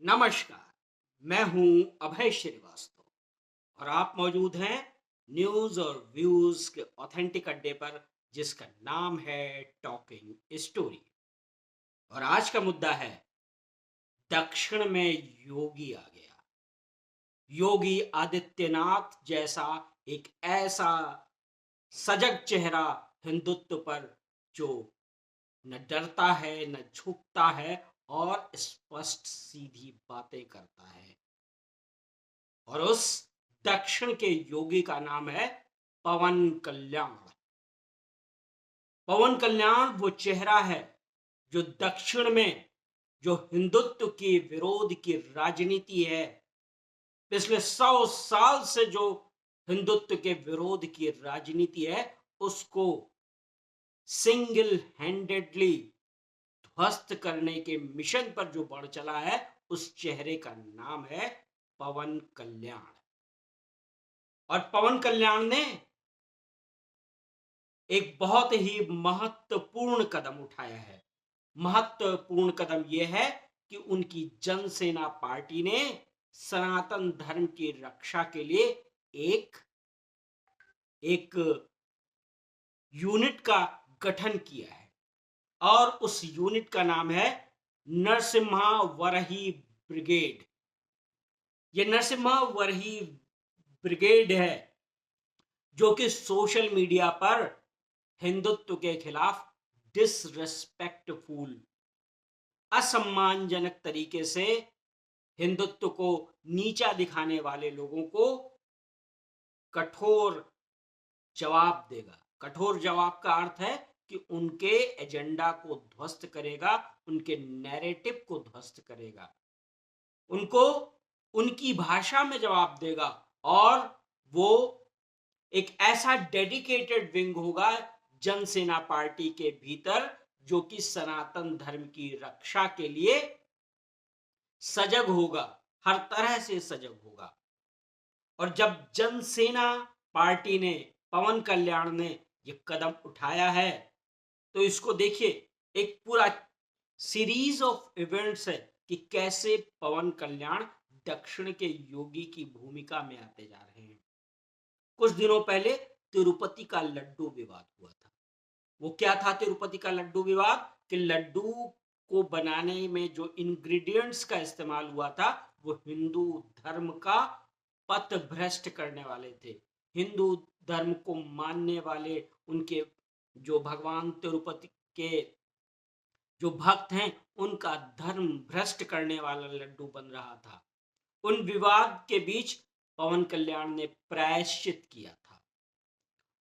नमस्कार। मैं हूं अभय श्रीवास्तव और आप मौजूद हैं न्यूज और व्यूज के ऑथेंटिक अड्डे पर, जिसका नाम है टॉकिंग स्टोरी। और आज का मुद्दा है दक्षिण में योगी आ गया। योगी आदित्यनाथ जैसा एक ऐसा सजग चेहरा हिंदुत्व पर, जो न डरता है न झुकता है और स्पष्ट सीधी बातें करता है। और उस दक्षिण के योगी का नाम है पवन कल्याण। पवन कल्याण वो चेहरा है जो दक्षिण में, जो हिंदुत्व के विरोध की राजनीति है, पिछले 100 साल से जो हिंदुत्व के विरोध की राजनीति है, उसको सिंगल हैंडेडली ध्वस्त करने के मिशन पर जो बढ़ चला है, उस चेहरे का नाम है पवन कल्याण। और पवन कल्याण ने एक बहुत ही महत्वपूर्ण कदम उठाया है। महत्वपूर्ण कदम यह है कि उनकी जनसेना पार्टी ने सनातन धर्म की रक्षा के लिए एक एक यूनिट का गठन किया है। और उस यूनिट का नाम है नरसिम्हा वरही ब्रिगेड। ये नरसिम्हा वरही ब्रिगेड है जो कि सोशल मीडिया पर हिंदुत्व के खिलाफ डिसरेस्पेक्टफुल, असम्मानजनक तरीके से हिंदुत्व को नीचा दिखाने वाले लोगों को कठोर जवाब देगा। कठोर जवाब का अर्थ है कि उनके एजेंडा को ध्वस्त करेगा, उनके नैरेटिव को ध्वस्त करेगा, उनको उनकी भाषा में जवाब देगा। और वो एक ऐसा डेडिकेटेड विंग होगा जनसेना पार्टी के भीतर, जो कि सनातन धर्म की रक्षा के लिए सजग होगा, हर तरह से सजग होगा। और जब जनसेना पार्टी ने, पवन कल्याण ने ये कदम उठाया है, तो इसको देखिए, एक पूरा सीरीज ऑफ इवेंट्स है कि कैसे पवन कल्याण दक्षिण के योगी की भूमिका में आते जा रहे हैं। कुछ दिनों पहले तिरुपति का लड्डू विवाद हुआ था। वो क्या था तिरुपति का लड्डू विवाद? कि लड्डू को बनाने में जो इंग्रेडिएंट्स का इस्तेमाल हुआ था, वो हिंदू धर्म का पथ भ्रष्ट करने वाले थे। हिंदू धर्म को मानने वाले, उनके जो भगवान तिरुपति के जो भक्त हैं, उनका धर्म भ्रष्ट करने वाला लड्डू बन रहा था। उन विवाद के बीच पवन कल्याण ने प्रायश्चित किया था,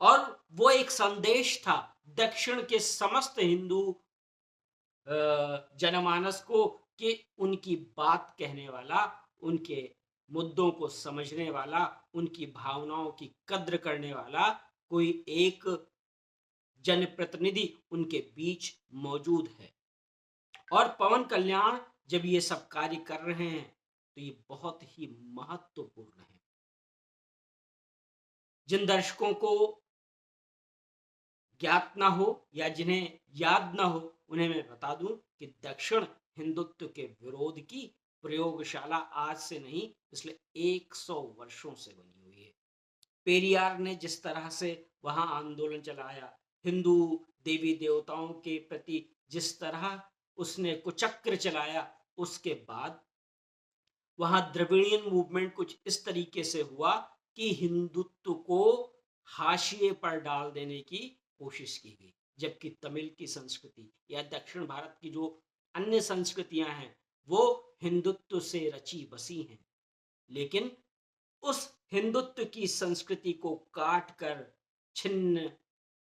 और वो एक संदेश था दक्षिण के समस्त हिंदू जनमानस को, कि उनकी बात कहने वाला, उनके मुद्दों को समझने वाला, उनकी भावनाओं की कद्र करने वाला कोई एक जनप्रतिनिधि उनके बीच मौजूद है। और पवन कल्याण जब ये सब कार्य कर रहे हैं, तो ये बहुत ही महत्वपूर्ण है। जिन दर्शकों को ज्ञात ना हो या जिन्हें याद ना हो, उन्हें मैं बता दूं कि दक्षिण हिंदुत्व के विरोध की प्रयोगशाला आज से नहीं, पिछले 100 वर्षों से बनी हुई है। पेरियार ने जिस तरह से वहां आंदोलन चलाया, हिंदू देवी देवताओं के प्रति जिस तरह उसने कुचक्र चलाया, उसके बाद वहां द्रविड़ियन मूवमेंट कुछ इस तरीके से हुआ कि हिंदुत्व को हाशिए पर डाल देने की कोशिश की गई। जबकि तमिल की संस्कृति या दक्षिण भारत की जो अन्य संस्कृतियां हैं, वो हिंदुत्व से रची बसी हैं। लेकिन उस हिंदुत्व की संस्कृति को काट कर, छिन्न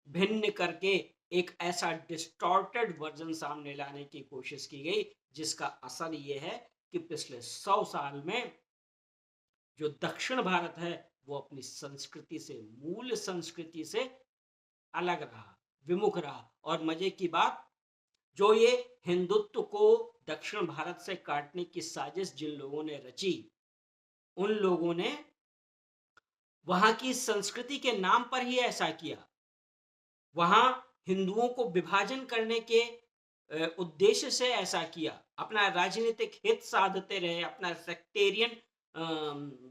भिन्न करके एक ऐसा डिस्टॉर्टेड वर्जन सामने लाने की कोशिश की गई, जिसका असर यह है कि पिछले 100 साल में जो दक्षिण भारत है, वो अपनी संस्कृति से, मूल संस्कृति से अलग रहा, विमुख रहा। और मजे की बात, जो ये हिंदुत्व को दक्षिण भारत से काटने की साजिश जिन लोगों ने रची, उन लोगों ने वहां की संस्कृति के नाम पर ही ऐसा किया। वहां हिंदुओं को विभाजन करने के उद्देश्य से ऐसा किया। अपना राजनीतिक हित साधते रहे, अपना सेक्टेरियन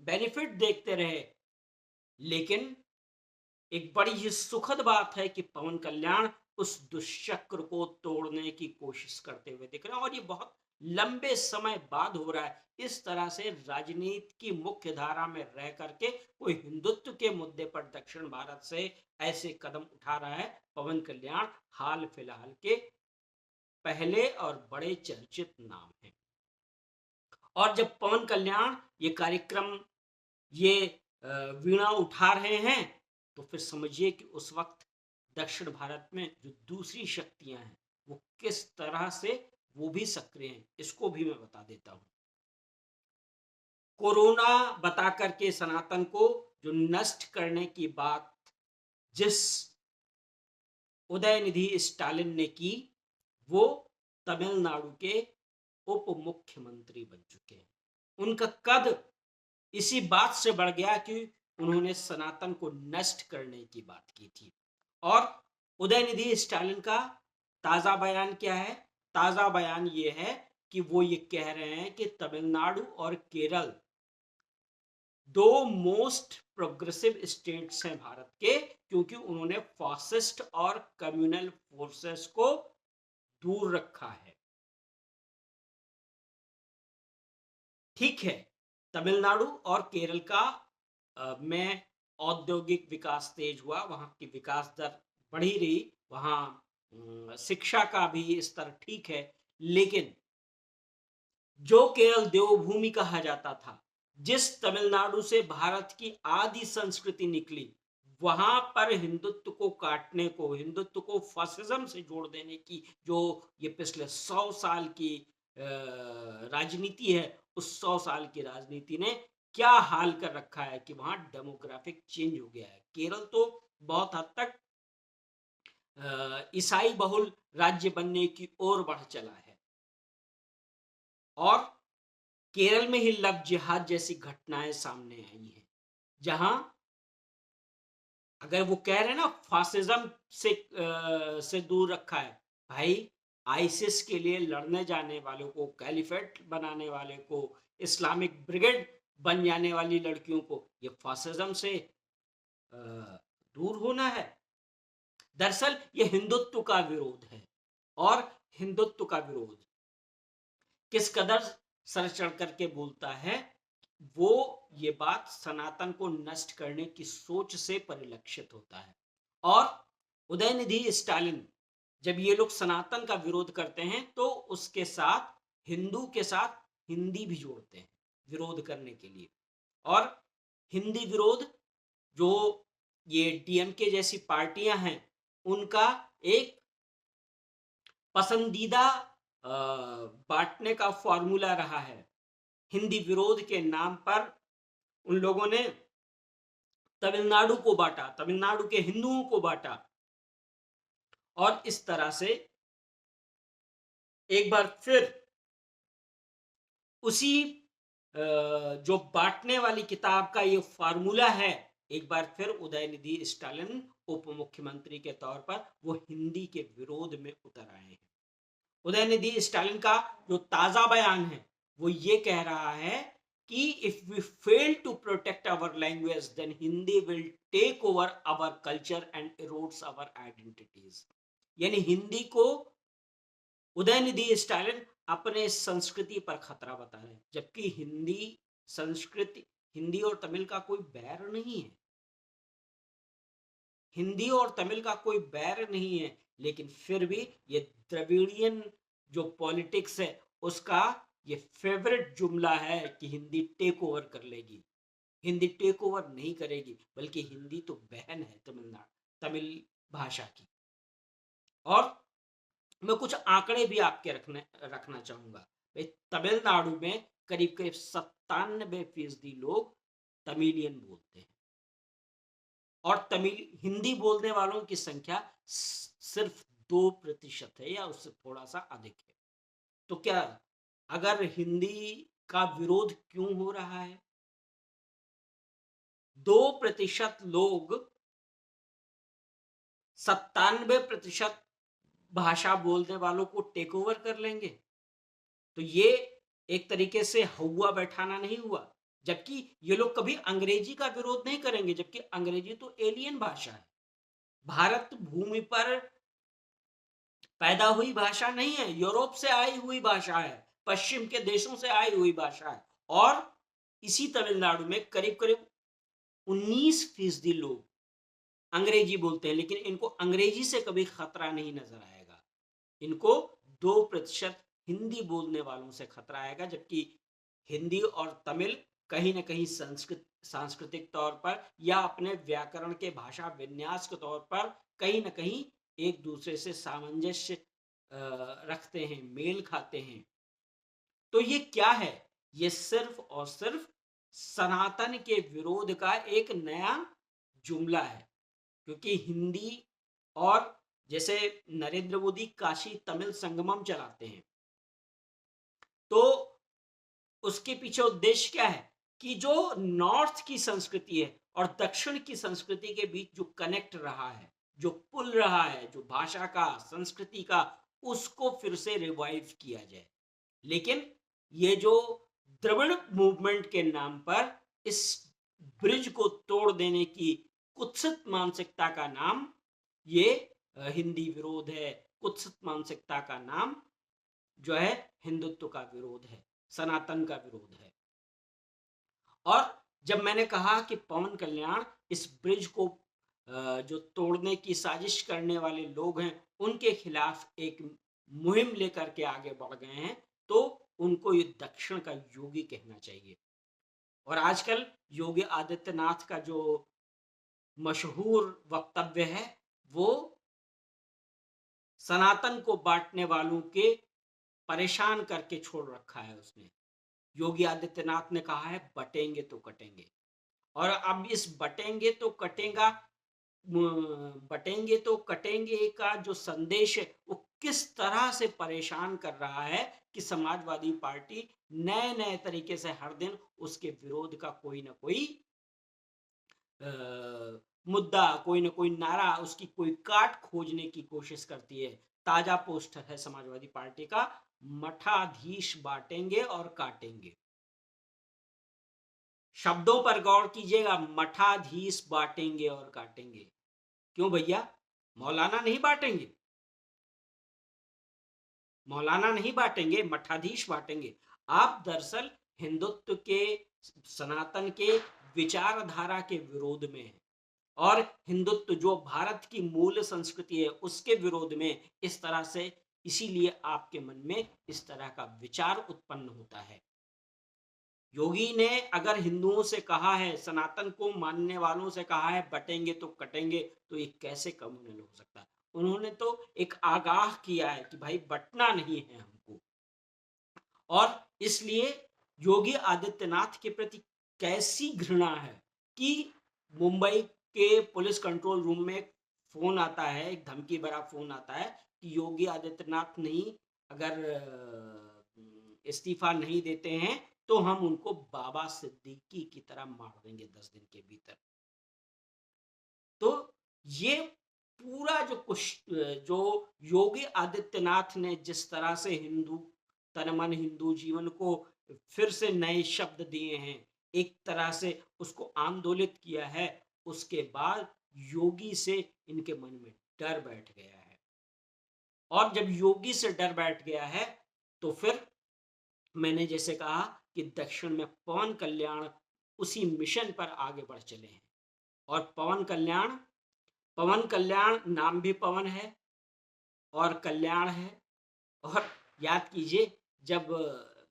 बेनिफिट देखते रहे। लेकिन एक बड़ी ही सुखद बात है कि पवन कल्याण उस दुष्चक्र को तोड़ने की कोशिश करते हुए दिख रहे हैं, और ये बहुत लंबे समय बाद हो रहा है। इस तरह से राजनीति की मुख्य धारा में रह करके कोई हिंदुत्व के मुद्दे पर दक्षिण भारत से ऐसे कदम उठा रहा है पवन कल्याण हाल फिलहाल के पहले और बड़े चर्चित नाम हैं। और जब पवन कल्याण ये कार्यक्रम, ये वीणा उठा रहे हैं, तो फिर समझिए कि उस वक्त दक्षिण भारत में जो दूसरी शक्तियां हैं वो किस तरह से वो भी सक्रिय हैं, इसको भी मैं बता देता हूं। कोरोना बता करके सनातन को जो नष्ट करने की बात जिस उदयनिधि स्टालिन ने की, वो तमिलनाडु के उप मुख्यमंत्री बन चुके हैं। उनका कद इसी बात से बढ़ गया कि उन्होंने सनातन को नष्ट करने की बात की थी। और उदयनिधि स्टालिन का ताजा बयान क्या है? ताजा बयान ये है कि वो ये कह रहे हैं कि तमिलनाडु और केरल दो मोस्ट प्रोग्रेसिव स्टेट्स हैं भारत के, क्योंकि उन्होंने फासिस्ट और कम्युनल फोर्सेस को दूर रखा है। ठीक है, तमिलनाडु और केरल का में औद्योगिक विकास तेज हुआ, वहां की विकास दर बढ़ी रही, वहां शिक्षा का भी स्तर ठीक है। लेकिन जो केरल देवभूमि कहा जाता था, जिस तमिलनाडु से भारत की आदि संस्कृति निकली, वहां पर हिंदुत्व को काटने को, हिंदुत्व को फासिज्म से जोड़ देने की जो ये पिछले 100 साल की राजनीति है, उस 100 साल की राजनीति ने क्या हाल कर रखा है कि वहां डेमोग्राफिक चेंज हो गया है। केरल तो बहुत हद तक ईसाई बहुल राज्य बनने की ओर बढ़ चला है। और केरल में ही लव जिहाद जैसी घटनाएं सामने आई हैं, जहां अगर वो कह रहे हैं ना फासिज्म से दूर रखा है, भाई आईसिस के लिए लड़ने जाने वालों को, कैलिफेट बनाने वाले को, इस्लामिक ब्रिगेड बन जाने वाली लड़कियों को ये फासिज्म से दूर होना है। दरअसल ये हिंदुत्व का विरोध है। और हिंदुत्व का विरोध किस कदर सर चढ़ करके बोलता है, वो ये बात सनातन को नष्ट करने की सोच से परिलक्षित होता है। और उदयनिधि स्टालिन जब ये लोग सनातन का विरोध करते हैं तो उसके साथ हिंदू के साथ हिंदी भी जोड़ते हैं विरोध करने के लिए। और हिंदी विरोध जो ये डीएमके जैसी पार्टियां हैं, उनका एक पसंदीदा बांटने का फॉर्मूला रहा है। हिंदी विरोध के नाम पर उन लोगों ने तमिलनाडु को बांटा, तमिलनाडु के हिंदुओं को बांटा, और इस तरह से एक बार फिर उसी जो बांटने वाली किताब का ये फार्मूला है, एक बार फिर उदयनिधि स्टालिन उप मुख्यमंत्री के तौर पर वो हिंदी के विरोध में उतर आए हैं। उदयनिधि स्टालिन का जो ताजा बयान है वो ये कह रहा है कि if we fail to protect our language then Hindi will take over our culture and erodes our identities. यानी हिंदी को उदयनिधि स्टालिन अपने संस्कृति पर खतरा बता रहे हैं, जबकि हिंदी संस्कृति, हिंदी और तमिल का कोई बैर नहीं है, हिंदी और तमिल का कोई बैर नहीं है। लेकिन फिर भी ये द्रविड़ियन जो पॉलिटिक्स है उसका ये फेवरेट जुमला है कि हिंदी टेक ओवर कर लेगी। हिंदी टेक ओवर नहीं करेगी, बल्कि हिंदी तो बहन है तमिल भाषा की। और मैं कुछ आंकड़े भी आपके रखना चाहूंगा। तमिलनाडु में करीब करीब 97% लोग तमिलियन बोलते हैं, और तमिल हिंदी बोलने वालों की संख्या सिर्फ 2% है या उससे थोड़ा सा अधिक है। तो क्या, अगर हिंदी का विरोध क्यों हो रहा है? 2% लोग 97% भाषा बोलने वालों को टेक ओवर कर लेंगे? तो ये एक तरीके से हौवा बैठाना नहीं हुआ, जबकि ये लोग कभी अंग्रेजी का विरोध नहीं करेंगे, जबकि अंग्रेजी तो एलियन भाषा है, भारत भूमि पर पैदा हुई भाषा नहीं है, यूरोप से आई हुई भाषा है, पश्चिम के देशों से आई हुई भाषा है। और इसी तमिलनाडु में करीब करीब 19% लोग अंग्रेजी बोलते हैं, लेकिन इनको अंग्रेजी से कभी खतरा नहीं नजर आएगा, इनको 2% हिंदी बोलने वालों से खतरा आएगा, जबकि हिंदी और तमिल कहीं ना कहीं सांस्कृतिक तौर पर या अपने व्याकरण के भाषा विन्यास के तौर पर कहीं ना कहीं एक दूसरे से सामंजस्य रखते हैं, मेल खाते हैं। तो ये क्या है? ये सिर्फ और सिर्फ सनातन के विरोध का एक नया जुमला है, क्योंकि हिंदी और जैसे नरेंद्र मोदी काशी तमिल संगमम चलाते हैं, तो उसके पीछे उद्देश्य क्या है कि जो नॉर्थ की संस्कृति है और दक्षिण की संस्कृति के बीच जो कनेक्ट रहा है, जो पुल रहा है, जो भाषा का, संस्कृति का, उसको फिर से रिवाइव किया जाए। लेकिन ये जो द्रविड़ मूवमेंट के नाम पर इस ब्रिज को तोड़ देने की कुत्सित मानसिकता का नाम ये हिंदी विरोध है, कुत्सित मानसिकता का नाम जो है हिंदुत्व का विरोध है, सनातन का विरोध है। और जब मैंने कहा कि पवन कल्याण इस ब्रिज को जो तोड़ने की साजिश करने वाले लोग हैं उनके खिलाफ एक मुहिम लेकर के आगे बढ़ गए हैं, तो उनको ये दक्षिण का योगी कहना चाहिए। और आजकल योगी आदित्यनाथ का जो मशहूर वक्तव्य है वो सनातन को बांटने वालों के परेशान करके छोड़ रखा है उसने। योगी आदित्यनाथ ने कहा है बटेंगे तो कटेंगे, और अब इस बटेंगे तो कटेगा, बटेंगे तो कटेंगे का जो संदेश है वो किस तरह से परेशान कर रहा है कि समाजवादी पार्टी नए नए तरीके से हर दिन उसके विरोध का कोई ना कोई मुद्दा, कोई ना कोई नारा, उसकी कोई काट खोजने की कोशिश करती है। ताजा पोस्टर है समाजवादी पार्टी का, मठाधीश बांटेंगे और काटेंगे। शब्दों पर गौर कीजिएगा, मठाधीश बांटेंगे और काटेंगे। क्यों भैया? मौलाना नहीं बांटेंगे, मौलाना नहीं बांटेंगे, मठाधीश बांटेंगे। आप दरअसल हिंदुत्व के, सनातन के विचारधारा के विरोध में है, और हिंदुत्व जो भारत की मूल संस्कृति है उसके विरोध में इस तरह से, इसीलिए आपके मन में इस तरह का विचार उत्पन्न होता है। योगी ने अगर हिंदुओं से कहा है, सनातन को मानने वालों से कहा है बटेंगे तो कटेंगे, तो ये कैसे कम्युनल हो सकता है? उन्होंने तो एक आगाह किया है कि भाई बटना नहीं है हमको। और इसलिए योगी आदित्यनाथ के प्रति कैसी घृणा है कि मुंबई के पुलिस कंट्रोल रूम में एक फोन आता है, एक धमकी भरा फोन आता है कि योगी आदित्यनाथ नहीं, अगर इस्तीफा नहीं देते हैं तो हम उनको बाबा सिद्दीकी की तरह मार देंगे 10 दिन के भीतर। तो ये पूरा जो कुछ जो योगी आदित्यनाथ ने जिस तरह से हिंदू तन मन हिंदू जीवन को फिर से नए शब्द दिए हैं, एक तरह से उसको आंदोलित किया है, उसके बाद योगी से इनके मन में डर बैठ गया है। और जब योगी से डर बैठ गया है तो फिर मैंने जैसे कहा कि दक्षिण में पवन कल्याण उसी मिशन पर आगे बढ़ चले हैं। और पवन कल्याण नाम भी पवन है और कल्याण है। और याद कीजिए, जब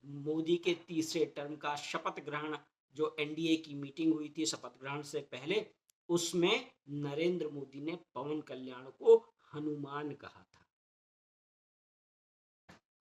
मोदी के तीसरे टर्म का शपथ ग्रहण, जो एनडीए की मीटिंग हुई थी शपथ ग्रहण से पहले, उसमें नरेंद्र मोदी ने पवन कल्याण को हनुमान कहा था।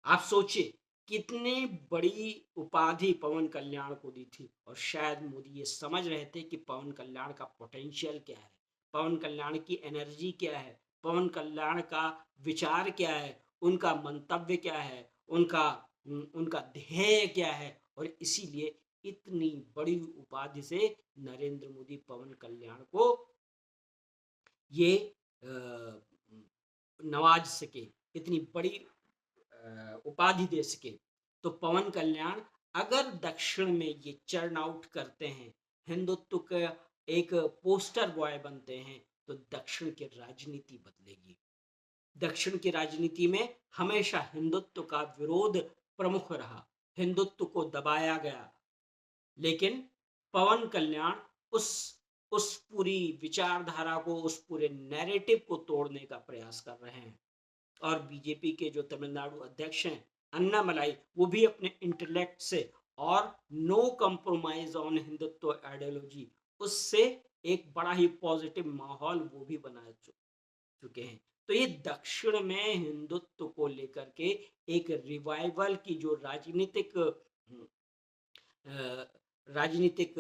आप सोचिए कितनी बड़ी उपाधि पवन कल्याण को दी थी, और शायद मोदी ये समझ रहे थे कि पवन कल्याण का पोटेंशियल क्या है, पवन कल्याण की एनर्जी क्या है, पवन कल्याण का विचार क्या है, उनका मंतव्य क्या है, उनका उनका ध्येय क्या है। और इसीलिए इतनी बड़ी उपाधि से नरेंद्र मोदी पवन कल्याण को ये नवाज सके, इतनी बड़ी उपाधि दे सके। तो पवन कल्याण अगर दक्षिण में ये चर्न आउट करते हैं, हिंदुत्व का एक पोस्टर बॉय बनते हैं, तो दक्षिण की राजनीति बदलेगी। दक्षिण की राजनीति में हमेशा हिंदुत्व का विरोध प्रमुख रहा, हिंदुत्व को दबाया गया, लेकिन पवन कल्याण उस पूरी विचारधारा को, उस पूरे नैरेटिव को तोड़ने का प्रयास कर रहे हैं। और बीजेपी के जो तमिलनाडु अध्यक्ष हैं अन्नामलाई, वो भी अपने इंटेलेक्ट से और no compromise on Hindutva ideology, उससे एक बड़ा ही पॉजिटिव माहौल वो भी बना चुके हैं। तो ये दक्षिण में हिंदुत्व को लेकर के एक रिवाइवल की जो राजनीतिक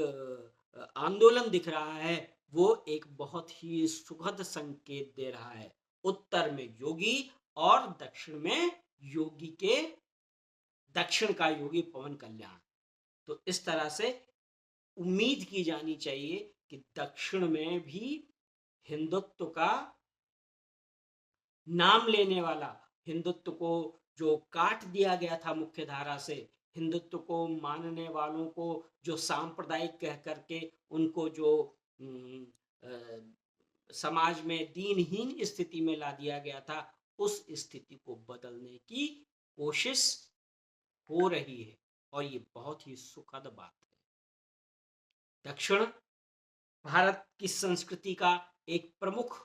आंदोलन दिख रहा है, वो एक बहुत ही सुखद संकेत दे रहा है। उत्तर में योगी और दक्षिण में योगी के दक्षिण का योगी पवन कल्याण। तो इस तरह से उम्मीद की जानी चाहिए कि दक्षिण में भी हिंदुत्व का नाम लेने वाला, हिंदुत्व को जो काट दिया गया था मुख्य धारा से, हिंदुत्व को मानने वालों को जो सांप्रदायिक कह करके उनको जो समाज में दीनहीन स्थिति में ला दिया गया था, उस स्थिति को बदलने की कोशिश हो रही है, और ये बहुत ही सुखद बात है। दक्षिण भारत की संस्कृति का एक प्रमुख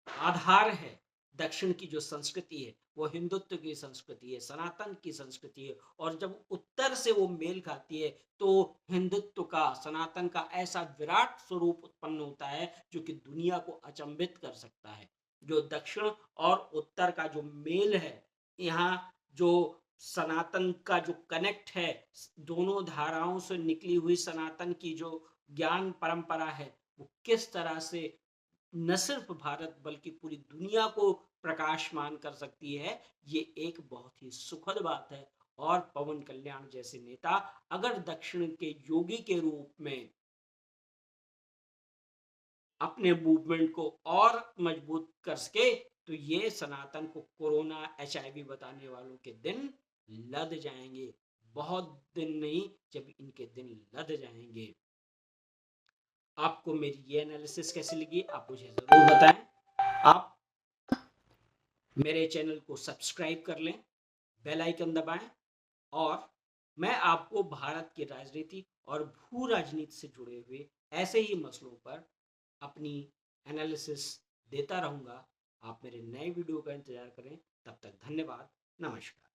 आधार है। दक्षिण की जो संस्कृति है वो हिंदुत्व की संस्कृति है, सनातन की संस्कृति है, और जब उत्तर से वो मेल खाती है तो हिंदुत्व का, सनातन का ऐसा विराट स्वरूप उत्पन्न होता है जो कि दुनिया को अचंभित कर सकता है। जो दक्षिण और उत्तर का जो मेल है, यहाँ जो सनातन का जो कनेक्ट है, दोनों धाराओं से निकली हुई सनातन की जो ज्ञान परंपरा है, वो किस तरह से न सिर्फ भारत बल्कि पूरी दुनिया को प्रकाशमान कर सकती है, ये एक बहुत ही सुखद बात है। और पवन कल्याण जैसे नेता अगर दक्षिण के योगी के रूप में अपने मूवमेंट को और मजबूत कर सके, तो ये सनातन को कोरोना HIV बताने वालों के दिन लद जाएंगे। बहुत दिन नहीं, जब इनके दिन लद जाएंगे। आपको मेरी ये एनालिसिस कैसी लगी आप मुझे जरूर बताएं। आप मेरे चैनल को सब्सक्राइब कर लें, बेल आइकन दबाएं, और मैं आपको भारत की राजनीति और भू राजनीति से जुड़े हुए ऐसे ही मसलों पर अपनी एनालिसिस देता रहूंगा। आप मेरे नए वीडियो का इंतजार करें। तब तक धन्यवाद, नमस्कार।